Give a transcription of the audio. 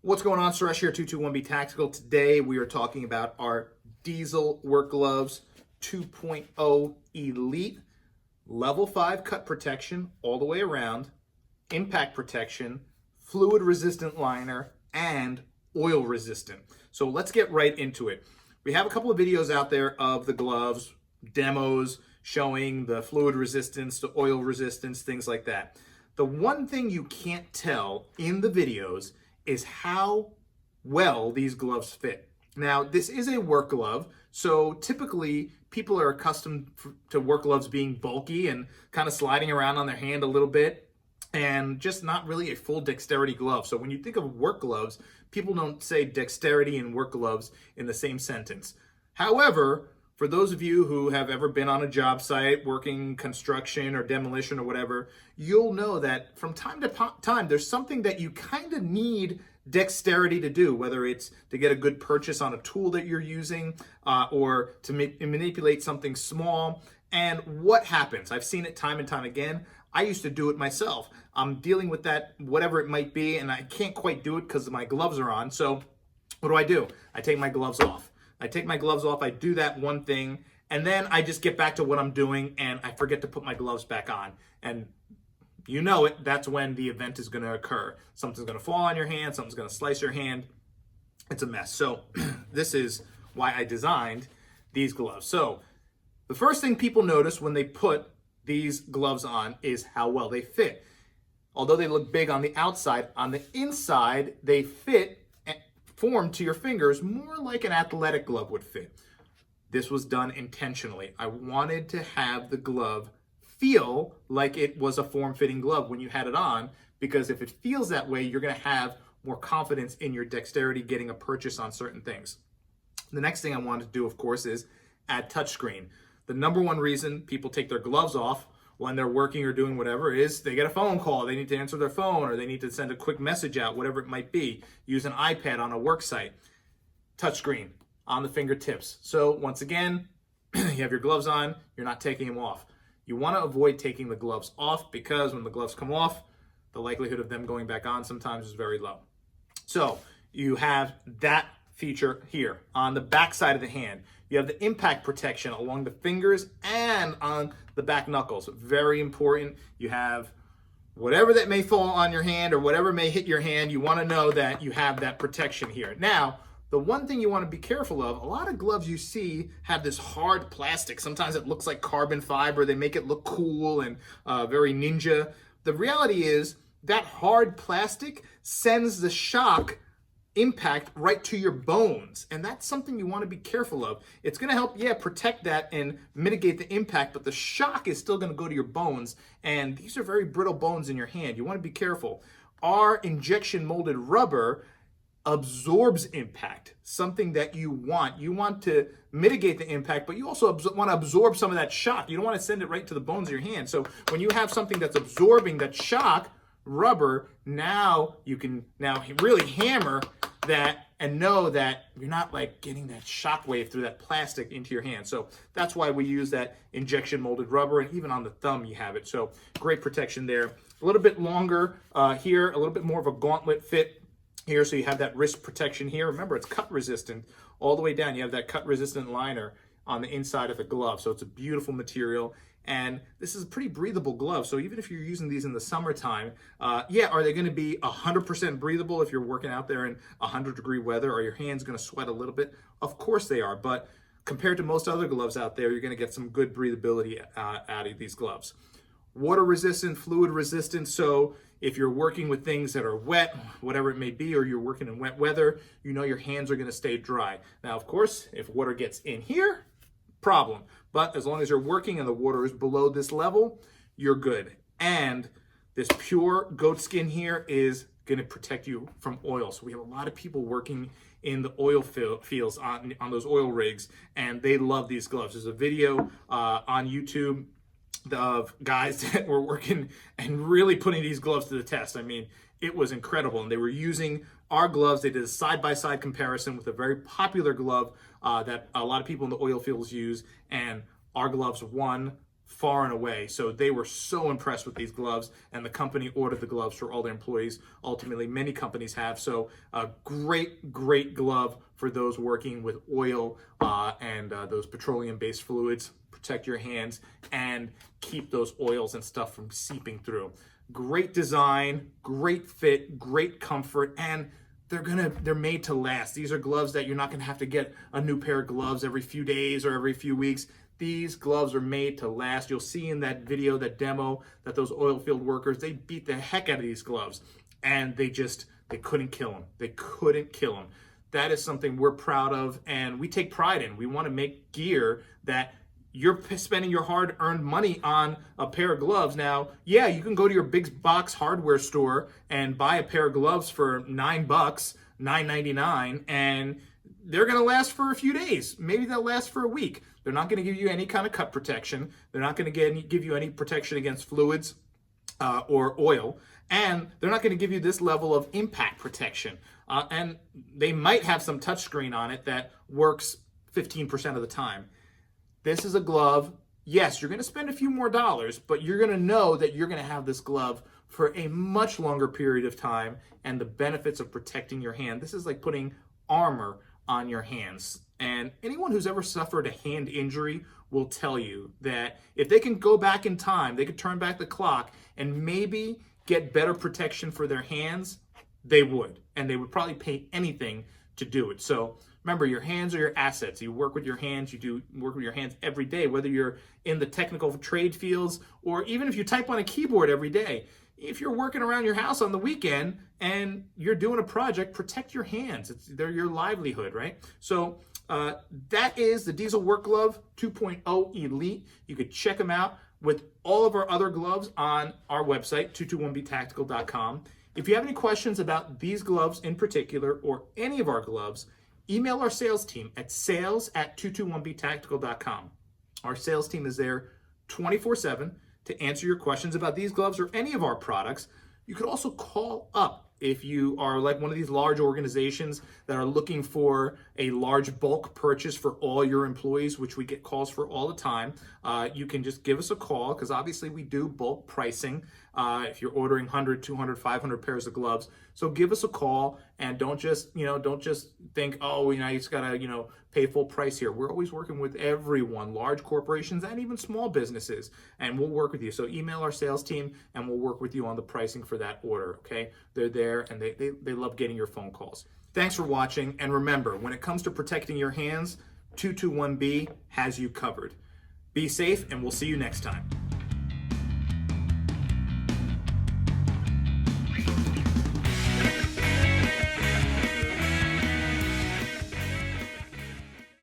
What's going on? Suresh here, 221B Tactical. Today we are talking about our Diesel Work Gloves 2.0 Elite Level 5 cut protection all the way around, impact protection, fluid resistant liner, and oil resistant. So let's get right into it. We have a couple of videos out there of the gloves, demos showing the fluid resistance, the oil resistance, things like that. The one thing you can't tell in the videos is how well these gloves fit. Now, this is a work glove, so typically people are accustomed to work gloves being bulky and kind of sliding around on their hand a little bit and just not really a full dexterity glove. So when you think of work gloves, people don't say dexterity and work gloves in the same sentence. However, for those of you who have ever been on a job site working construction or demolition or whatever, you'll know that from time to time, there's something that you kind of need dexterity to do, whether it's to get a good purchase on a tool that you're using or to manipulate something small. And what happens? I've seen it time and time again. I used to do it myself. I'm dealing with that, whatever it might be, and I can't quite do it because my gloves are on. So what do? I take my gloves off. I do that one thing, and then I just get back to what I'm doing, and I forget to put my gloves back on. And you know it, that's when the event is going to occur. Something's going to fall on your hand, something's going to slice your hand. It's a mess. So this is why I designed these gloves. So the first thing people notice when they put these gloves on is how well they fit. Although they look big on the outside, on the inside, they fit formed to your fingers more like an athletic glove would fit. This was done intentionally. I wanted to have the glove feel like it was a form-fitting glove when you had it on, because if it feels that way, you're going to have more confidence in your dexterity getting a purchase on certain things. The next thing I wanted to do, of course, is add touchscreen. The number one reason people take their gloves off when they're working or doing whatever is they get a phone call, they need to answer their phone, or they need to send a quick message out, whatever it might be. Use an iPad on a work site. Touchscreen on the fingertips. So once again, you have your gloves on, you're not taking them off. You want to avoid taking the gloves off because when the gloves come off, the likelihood of them going back on sometimes is very low. So you have that feature here on the back side of the hand. You have the impact protection along the fingers and on the back knuckles. Very important. You have whatever that may fall on your hand or whatever may hit your hand, you want to know that you have that protection here. Now, the one thing you want to be careful of, a lot of gloves you see have this hard plastic. Sometimes it looks like carbon fiber. They make it look cool and very ninja. The reality is that hard plastic sends the shock impact right to your bones, and that's something you want to be careful of. It's going to help, protect that and mitigate the impact, but the shock is still going to go to your bones, and these are very brittle bones in your hand. You want to be careful. Our injection molded rubber absorbs impact, something that you want. You want to mitigate the impact, but you also want to absorb some of that shock. You don't want to send it right to the bones of your hand. So when you have something that's absorbing that shock, rubber, now you can really hammer that and know that you're not like getting that shock wave through that plastic into your hand. So that's why we use that injection molded rubber, and even on the thumb you have it. So great protection there. A little bit longer here, a little bit more of a gauntlet fit here. So you have that wrist protection here. Remember, it's cut resistant all the way down. You have that cut resistant liner on the inside of the glove. So it's a beautiful material. And this is a pretty breathable glove. So even if you're using these in the summertime, are they going to be 100% breathable if you're working out there in 100-degree weather? Are your hands going to sweat a little bit? Of course they are. But compared to most other gloves out there, you're going to get some good breathability out of these gloves. Water resistant, fluid resistant. So if you're working with things that are wet, whatever it may be, or you're working in wet weather, you know your hands are going to stay dry. Now, of course, if water gets in here, problem. But as long as you're working and the water is below this level, you're good. And this pure goat skin here is going to protect you from oil. So we have a lot of people working in the oil fields on those oil rigs, and they love these gloves. There's a video on YouTube of guys that were working and really putting these gloves to the test. I mean, it was incredible. And they were using our gloves. They did a side-by-side comparison with a very popular glove that a lot of people in the oil fields use. And our gloves won far and away. So they were so impressed with these gloves, and the company ordered the gloves for all their employees. Ultimately, many companies have. So a great glove for those working with oil and those petroleum-based fluids. Protect your hands and keep those oils and stuff from seeping through. Great design, great fit, great comfort, and they're made to last. These are gloves that you're not gonna have to get a new pair of gloves every few days or every few weeks. These gloves are made to last. You'll see in that video, that demo, that those oil field workers, they beat the heck out of these gloves, and they couldn't kill them. They couldn't kill them. That is something we're proud of, and we take pride in. We want to make gear that you're spending your hard-earned money on a pair of gloves. Now, yeah, you can go to your big box hardware store and buy a pair of gloves for $9, $9.99, and they're going to last for a few days. Maybe they'll last for a week. They're not going to give you any kind of cut protection. They're not going to give you any protection against fluids or oil. And they're not going to give you this level of impact protection. And they might have some touchscreen on it that works 15% of the time. This is a glove. Yes, you're going to spend a few more dollars, but you're going to know that you're going to have this glove for a much longer period of time, and the benefits of protecting your hand. This is like putting armor on your hands. And anyone who's ever suffered a hand injury will tell you that if they can go back in time, they could turn back the clock and maybe get better protection for their hands, they would. And they would probably pay anything to do it. So remember, your hands are your assets. You work with your hands. You work with your hands every day, whether you're in the technical trade fields or even if you type on a keyboard every day. If you're working around your house on the weekend and you're doing a project, protect your hands. They're your livelihood, right? So that is the Diesel Work Glove 2.0 Elite. You could check them out with all of our other gloves on our website, 221btactical.com. If you have any questions about these gloves in particular or any of our gloves, email our sales team at sales@221btactical.com. Our sales team is there 24/7 to answer your questions about these gloves or any of our products. You could also call up if you are like one of these large organizations that are looking for a large bulk purchase for all your employees, which we get calls for all the time. You can just give us a call, because obviously we do bulk pricing if you're ordering 100, 200, 500 pairs of gloves. So give us a call, and don't just think, oh, you just gotta, pay full price here. We're always working with everyone, large corporations and even small businesses, and we'll work with you. So email our sales team and we'll work with you on the pricing for that order, okay? They're there, and they love getting your phone calls. Thanks for watching, and remember, when it comes to protecting your hands, 221B has you covered. Be safe, and we'll see you next time.